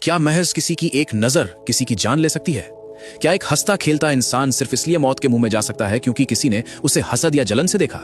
क्या महज किसी की एक नजर किसी की जान ले सकती है? क्या एक हंसता खेलता इंसान सिर्फ इसलिए मौत के मुंह में जा सकता है क्योंकि किसी ने उसे हसद या जलन से देखा?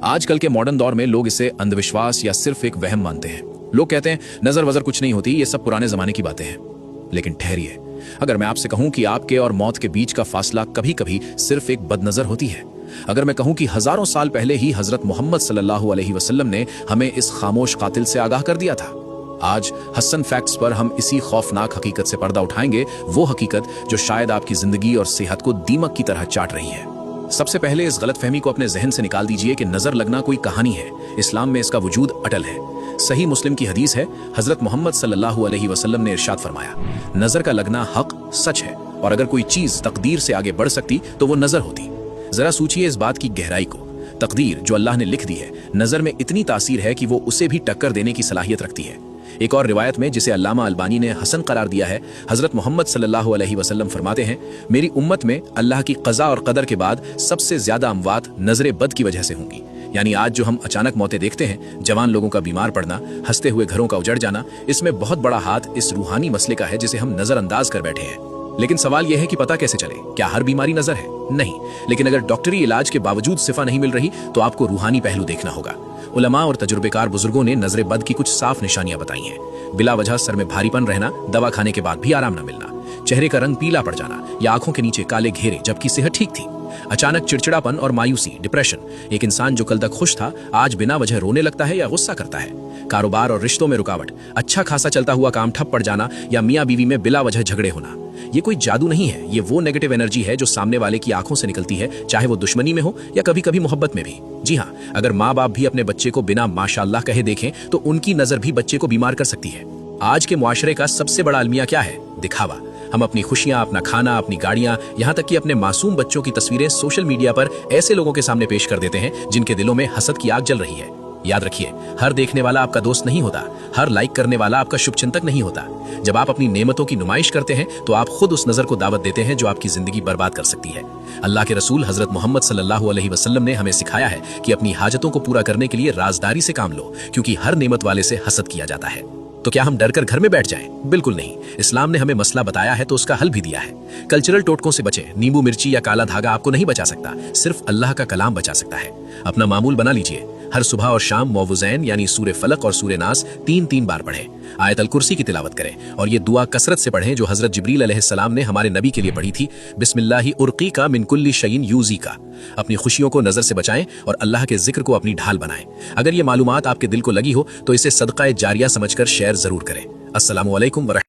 आजकल के मॉडर्न दौर में लोग इसे अंधविश्वास या सिर्फ एक वहम मानते हैं। लोग कहते हैं नजर वजर कुछ नहीं होती, ये सब पुराने जमाने की बातें हैं। लेकिन ठहरिए, अगर मैं आपसे कहूं कि आपके और मौत के बीच का फासला कभी कभी सिर्फ एक बदनजर होती है, अगर मैं कहूं कि हजारों साल पहले ही हजरत मोहम्मद सल्लल्लाहु अलैहि वसल्लम ने हमें इस खामोश कातिल से आगाह कर दिया था। आज हसन फैक्ट्स पर हम इसी खौफनाक हकीकत से पर्दा उठाएंगे, वो हकीकत जो शायद आपकी जिंदगी और सेहत को दीमक की तरह चाट रही है। सबसे पहले इस गलतफहमी को अपने जहन से निकाल दीजिए कि नजर लगना कोई कहानी है। इस्लाम में इसका वजूद अटल है। सही मुस्लिम की हदीस है, हजरत मोहम्मद सल्लल्लाहु अलैहि वसल्लम ने इरशाद फरमाया, नजर का लगना हक सच है, और अगर कोई चीज तकदीर से आगे बढ़ सकती तो वो नजर होती। जरा सोचिए इस बात की गहराई को। तकदीर जो अल्लाह ने लिख दी है, नजर में इतनी तासीर है कि वो उसे भी टक्कर देने की सलाहियत रखती है। एक और रिवायत में, जिसे अल्लामा अलबानी ने हसन करार दिया है, हजरत मोहम्मद सल्लल्लाहु अलैहि वसल्लम फरमाते हैं, मेरी उम्मत में अल्लाह की क़ज़ा और क़दर के बाद सबसे ज्यादा अमवात नजर बद की वजह से होंगी। यानी आज जो हम अचानक मौतें देखते हैं, जवान लोगों का बीमार पड़ना, हंसते हुए घरों का उजड़ जाना, इसमें बहुत बड़ा हाथ इस रूहानी मसले का है जिसे हम नजरअंदाज कर बैठे हैं। लेकिन सवाल यह है कि पता कैसे चले? क्या हर बीमारी नजर है? नहीं, लेकिन अगर डॉक्टरी इलाज के बावजूद शिफा नहीं मिल रही तो आपको रूहानी पहलू देखना होगा। उलमा और तजुर्बेकार बुजुर्गों ने नजर बद की कुछ साफ निशानियां बताई हैं। बिला वजह सर में भारीपन रहना, दवा खाने के बाद भी आराम न मिलना, चेहरे का रंग पीला पड़ जाना या आंखों के नीचे काले घेरे जबकि सेहत ठीक थी, अचानक चिड़चिड़ापन और मायूसी, डिप्रेशन, एक इंसान जो कल तक खुश था आज बिना वजह रोने लगता है या गुस्सा करता है, कारोबार और रिश्तों में रुकावट, अच्छा खासा चलता हुआ काम ठप पड़ जाना या मियाँ बीवी में बिला वजह झगड़े होना। ये कोई जादू नहीं है, ये वो नेगेटिव एनर्जी है जो सामने वाले की आंखों से निकलती है, चाहे वो दुश्मनी में हो या कभी कभी मोहब्बत में भी। जी हाँ, अगर माँ बाप भी अपने बच्चे को बिना माशाअल्लाह कहे देखें तो उनकी नजर भी बच्चे को बीमार कर सकती है। आज के मुआशरे का सबसे बड़ा अलमिया क्या है? दिखावा। हम अपनी खुशियां, अपना खाना, अपनी गाड़ियां, यहाँ तक कि अपने मासूम बच्चों की तस्वीरें सोशल मीडिया पर ऐसे लोगों के सामने पेश कर देते हैं जिनके दिलों में हसद की आग जल रही है। याद रखिए, हर देखने वाला आपका दोस्त नहीं होता, हर लाइक करने वाला आपका शुभचिंतक नहीं होता। जब आप अपनी नेमतों की नुमाइश करते हैं तो आप खुद उस नजर को दावत देते हैं जो आपकी जिंदगी बर्बाद कर सकती है। अल्लाह के रसूल हजरत मोहम्मद सल्लल्लाहु अलैहि वसल्लम ने हमें सिखाया है कि अपनी हाजतों को पूरा करने के लिए राजदारी से काम लो, क्योंकि हर नेमत वाले से हसद किया जाता है। तो क्या हम डरकर घर में बैठ जाएं? बिल्कुल नहीं। इस्लाम ने हमें मसला बताया है तो उसका हल भी दिया है। कल्चरल टोटकों से बचें। नींबू मिर्ची या काला धागा आपको नहीं बचा सकता, सिर्फ अल्लाह का कलाम बचा सकता है। अपना मामूल बना लीजिए, हर सुबह और शाम मौवुज़ैन यानी सूरे फलक और सूरे नास 3-3 बार पढ़ें। आयतल कुर्सी की तिलावत करें और ये दुआ कसरत से पढ़ें जो हजरत जिब्रील अलैहिस्सलाम ने हमारे नबी के लिए पढ़ी थी, बिस्मिल्लाहि उर्क़ीका मिन कुल्ली शैइन यूज़ीका। अपनी खुशियों को नजर से बचाएं और अल्लाह के जिक्र को अपनी ढाल बनाएं। अगर ये मालूमात आपके दिल को लगी हो तो इसे सदका जारिया समझकर शेयर जरूर करें। अस्सलामु अलैकुम व